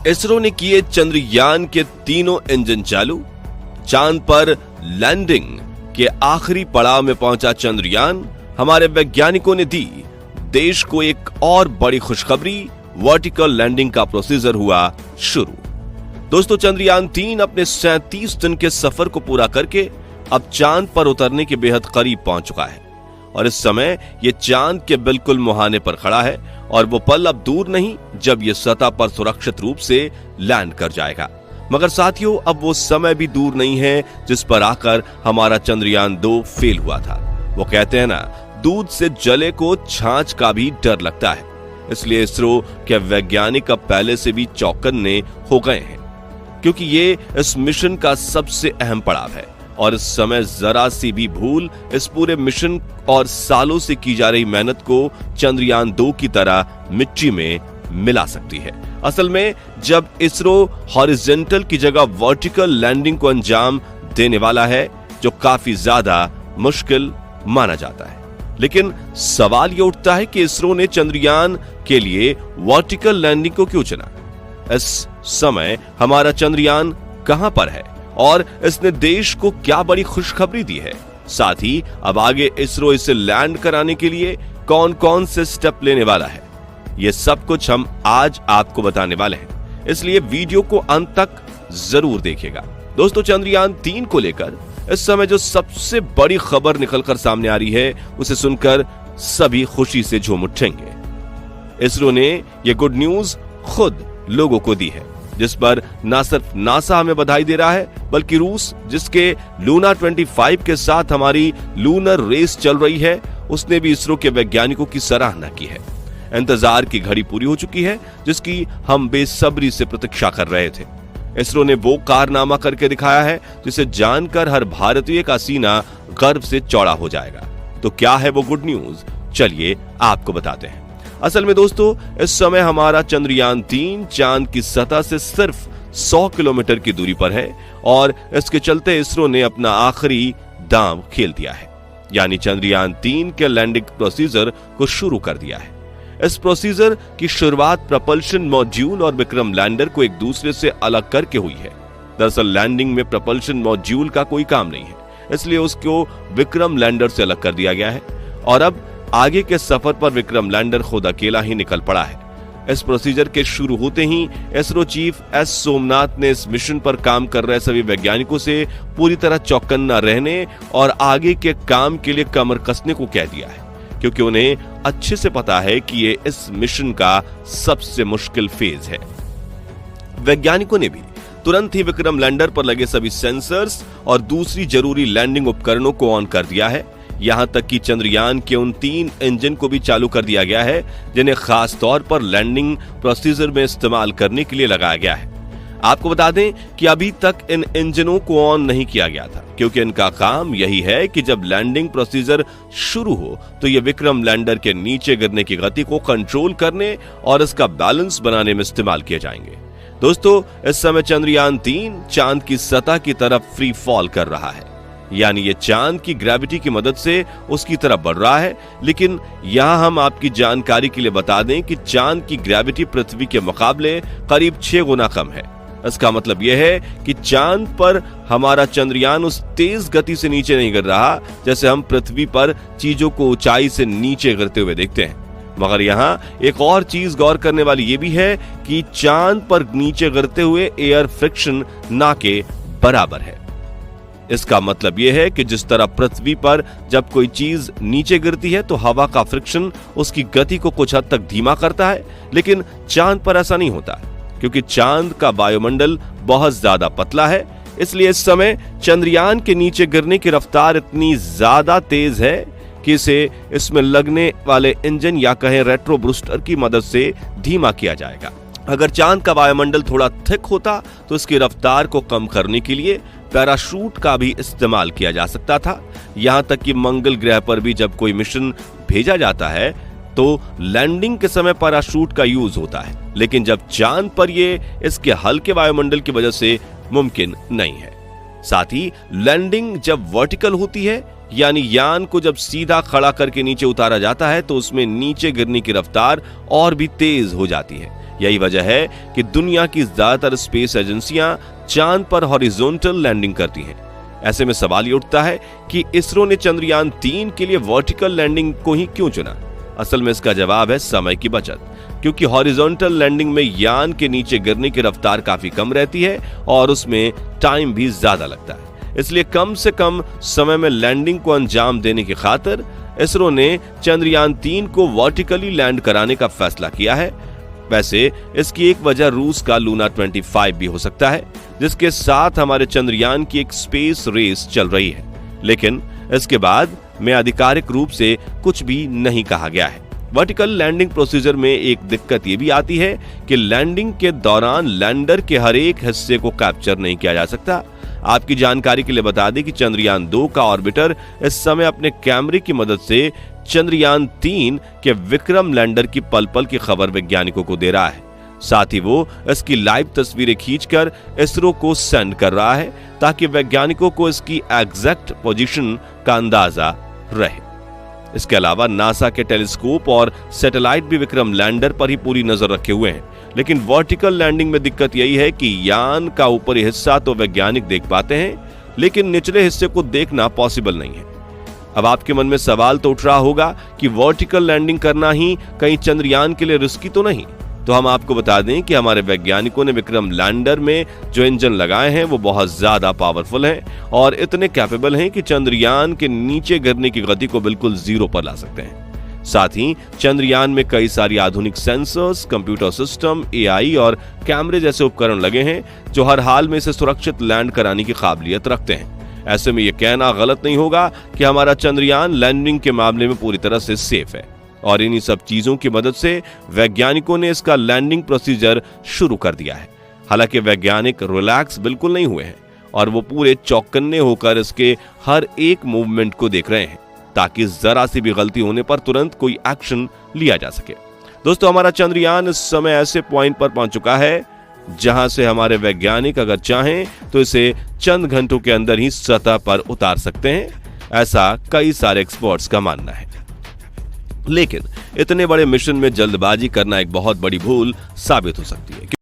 इसरो ने किए चंद्रयान के तीनों इंजन चालू। चांद पर लैंडिंग के आखिरी पड़ाव में पहुंचा चंद्रयान। हमारे वैज्ञानिकों ने दी देश को एक और बड़ी खुशखबरी, वर्टिकल लैंडिंग का प्रोसीजर हुआ शुरू। दोस्तों, चंद्रयान 3 अपने 37 दिन के सफर को पूरा करके अब चांद पर उतरने के बेहद करीब पहुंच चुका है और इस समय यह चांद के बिल्कुल मुहाने पर खड़ा है और वो पल अब दूर नहीं जब यह सतह पर सुरक्षित रूप से लैंड कर जाएगा। मगर साथियों, अब वो समय भी दूर नहीं है जिस पर आकर हमारा चंद्रयान 2 फेल हुआ था। वो कहते हैं ना, दूध से जले को छाछ का भी डर लगता है। इसलिए इसरो के वैज्ञानिक अब पहले से भी चौकन्ने हो गए हैं, क्योंकि ये इस मिशन का सबसे अहम पड़ाव है और इस समय जरा सी भी भूल इस पूरे मिशन और सालों से की जा रही मेहनत को चंद्रयान 2 की तरह मिट्टी में मिला सकती है। असल में जब इसरो हॉरिजॉन्टल की जगह वर्टिकल लैंडिंग को अंजाम देने वाला है, जो काफी ज्यादा मुश्किल माना जाता है, लेकिन सवाल ये उठता है कि इसरो ने चंद्रयान के लिए वर्टिकल लैंडिंग को क्यों चुना? इस समय हमारा चंद्रयान कहां पर है और इसने देश को क्या बड़ी खुशखबरी दी है? साथ ही अब आगे इसरो इसे लैंड कराने के लिए कौन कौन से स्टेप लेने वाला है, ये सब कुछ हम आज आपको बताने वाले हैं, इसलिए वीडियो को अंत तक जरूर देखिएगा। दोस्तों, चंद्रयान 3 को लेकर इस समय जो सबसे बड़ी खबर निकलकर सामने आ रही है, उसे सुनकर सभी खुशी से झूम उठेंगे। इसरो ने यह गुड न्यूज खुद लोगों को दी है, जिस पर न सिर्फ नासा हमें बधाई दे रहा है, बल्कि रूस, जिसके लूना 25 के साथ हमारी लूनर रेस चल रही है, उसने भी इसरो के वैज्ञानिकों की सराहना की है। इंतजार की घड़ी पूरी हो चुकी है, जिसकी हम बेसब्री से प्रतीक्षा कर रहे थे। इसरो ने वो कारनामा करके दिखाया है जिसे जानकर हर भारतीय का सीना गर्व से चौड़ा हो जाएगा। तो क्या है वो गुड न्यूज? चलिए आपको बताते हैं। असल में दोस्तों, इस समय हमारा चंद्रयान 3 चांद की सतह से सिर्फ 100 किलोमीटर की दूरी पर है और इसके चलते इसरो ने अपना आखिरी दांव खेल दिया है, यानी चंद्रयान 3 के लैंडिंग प्रोसीजर को शुरू कर दिया है। इस प्रोसीजर की शुरुआत प्रपल्शन मॉड्यूल और विक्रम लैंडर को एक दूसरे से अलग करके हुई है। दरअसल लैंडिंग में प्रपल्शन मॉड्यूल का कोई काम नहीं है, इसलिए उसको विक्रम लैंडर से अलग कर दिया गया है और अब आगे के सफर पर विक्रम लैंडर खुद अकेला ही निकल पड़ा है। इस प्रोसीजर के शुरू होते ही इसरो चीफ एस सोमनाथ ने इस मिशन पर काम कर रहे सभी वैज्ञानिकों से पूरी तरह चौकन्ना रहने और आगे के काम के लिए कमर कसने को कह दिया है, क्योंकि उन्हें अच्छे से पता है कि ये इस मिशन का सबसे मुश्किल फेज है। वैज्ञानिकों ने भी तुरंत ही विक्रम लैंडर पर लगे सभी सेंसर्स और दूसरी जरूरी लैंडिंग उपकरणों को ऑन कर दिया है। यहां तक कि चंद्रयान के उन 3 इंजन को भी चालू कर दिया गया है जिन्हें खास तौर पर लैंडिंग प्रोसीजर में इस्तेमाल करने के लिए लगाया गया है। आपको बता दें कि अभी तक इन इंजनों को ऑन नहीं किया गया था, क्योंकि इनका काम यही है कि जब लैंडिंग प्रोसीजर शुरू हो तो ये विक्रम लैंडर के नीचे गिरने की गति को कंट्रोल करने और इसका बैलेंस बनाने में इस्तेमाल किए जाएंगे। दोस्तों, इस समय चंद्रयान 3 चांद की सतह की तरफ फ्री फॉल कर रहा है, यानी ये चांद की ग्रेविटी की मदद से उसकी तरफ बढ़ रहा है। लेकिन यहां हम आपकी जानकारी के लिए बता दें कि चांद की ग्रेविटी पृथ्वी के मुकाबले करीब 6 गुना कम है। इसका मतलब यह है कि चांद पर हमारा चंद्रयान उस तेज गति से नीचे नहीं गिर रहा जैसे हम पृथ्वी पर चीजों को ऊंचाई से नीचे गिरते हुए देखते हैं। मगर यहाँ एक और चीज गौर करने वाली ये भी है कि चांद पर नीचे गिरते हुए एयर फ्रिक्शन ना के बराबर है। इसका मतलब यह है कि जिस तरह पृथ्वी पर जब कोई चीज नीचे गिरती है तो हवा का फ्रिक्शन उसकी गति को कुछ हद तक धीमा करता है, लेकिन चांद पर ऐसा नहीं होता, क्योंकि चांद का वायुमंडल बहुत ज्यादा पतला है। इसलिए इस समय चंद्रयान के नीचे गिरने की रफ्तार इतनी ज्यादा तेज है कि इसे इसमें लगने वाले इंजन या कहें रेट्रो बूस्टर की मदद से धीमा किया जाएगा। अगर चांद का वायुमंडल थोड़ा थिक होता तो इसकी रफ्तार को कम करने के लिए पैराशूट का भी इस्तेमाल किया जा सकता था। यहां तक कि मंगल ग्रह पर भी जब कोई मिशन भेजा जाता है तो लैंडिंग के समय पैराशूट का यूज होता है, लेकिन जब चांद पर ये इसके हल्के वायुमंडल की वजह से मुमकिन नहीं है। साथ ही लैंडिंग जब वर्टिकल होती है यानी यान को जब सीधा खड़ा करके नीचे उतारा जाता है तो उसमें नीचे गिरने की रफ्तार और भी तेज हो जाती है। यही वजह है कि दुनिया की ज्यादातर स्पेस एजेंसियां चांद पर हॉरिजॉन्टल लैंडिंग करती हैं। ऐसे में सवाल ये उठता है कि इसरो ने चंद्रयान 3 के लिए वर्टिकल लैंडिंग को ही क्यों चुना? असल में इसका जवाब है समय की बचत, क्योंकि हॉरिजॉन्टल लैंडिंग में यान के नीचे गिरने की रफ्तार काफी कम रहती है और उसमें टाइम भी ज्यादा लगता है। इसलिए कम से कम समय में लैंडिंग को अंजाम देने की खातिर इसरो ने चंद्रयान 3 को वर्टिकली लैंड कराने का फैसला किया है। वैसे इसकी एक वजह रूस का लूना 25 भी हो सकता है, जिसके साथ हमारे चंद्रयान की एक स्पेस रेस चल रही है। लेकिन इसके बाद में आधिकारिक रूप से कुछ भी नहीं कहा गया है। वर्टिकल लैंडिंग प्रोसीजर में एक दिक्कत ये भी आती है कि लैंडिंग के दौरान लैंडर के हर एक हिस्से को कैप्चर नहीं किया जा सकता। आपकी जानकारी के लिए बता दें कि चंद्रयान 2 का ऑर्बिटर इस समय अपने कैमरे की मदद से चंद्रयान 3 के विक्रम लैंडर की पल पल की खबर वैज्ञानिकों को दे रहा है। साथ ही वो इसकी लाइव तस्वीरें खींचकर इसरो को सेंड कर रहा है ताकि वैज्ञानिकों को इसकी एग्जैक्ट पोजीशन का अंदाजा रहे। इसके अलावा नासा के टेलीस्कोप और सैटेलाइट भी विक्रम लैंडर पर ही पूरी नजर रखे हुए हैं। लेकिन वर्टिकल लैंडिंग में दिक्कत यही है कि यान का ऊपरी हिस्सा तो वैज्ञानिक देख पाते हैं, लेकिन निचले हिस्से को देखना पॉसिबल नहीं है। अब आपके मन में सवाल तो उठ रहा होगा कि वर्टिकल लैंडिंग करना ही कहीं चंद्रयान के लिए रिस्की तो नहीं? तो हम आपको बता दें कि हमारे वैज्ञानिकों ने विक्रम लैंडर में जो इंजन लगाए हैं वो बहुत ज्यादा पावरफुल हैं और इतने कैपेबल हैं कि चंद्रयान के नीचे गिरने की गति को बिल्कुल जीरो पर ला सकते हैं। साथ ही चंद्रयान में कई सारी आधुनिक सेंसर्स, कंप्यूटर सिस्टम, एआई और कैमरे जैसे उपकरण लगे हैं जो हर हाल में इसे सुरक्षित लैंड कराने की काबिलियत रखते हैं। ऐसे में यह कहना गलत नहीं होगा कि हमारा चंद्रयान लैंडिंग के मामले में पूरी तरह से सेफ है और इन्हीं सब चीजों की मदद से वैज्ञानिकों ने इसका लैंडिंग प्रोसीजर शुरू कर दिया है। हालांकि वैज्ञानिक रिलैक्स बिल्कुल नहीं हुए हैं और वो पूरे चौकन्ने होकर इसके हर एक मूवमेंट को देख रहे हैं ताकि जरा सी भी गलती होने पर तुरंत कोई एक्शन लिया जा सके। दोस्तों, हमारा चंद्रयान इस समय ऐसे पॉइंट पर पहुंच चुका है जहां से हमारे वैज्ञानिक अगर चाहें तो इसे चंद घंटों के अंदर ही सतह पर उतार सकते हैं। ऐसा कई सारे एक्सपर्ट्स का मानना है। लेकिन इतने बड़े मिशन में जल्दबाजी करना एक बहुत बड़ी भूल साबित हो सकती है।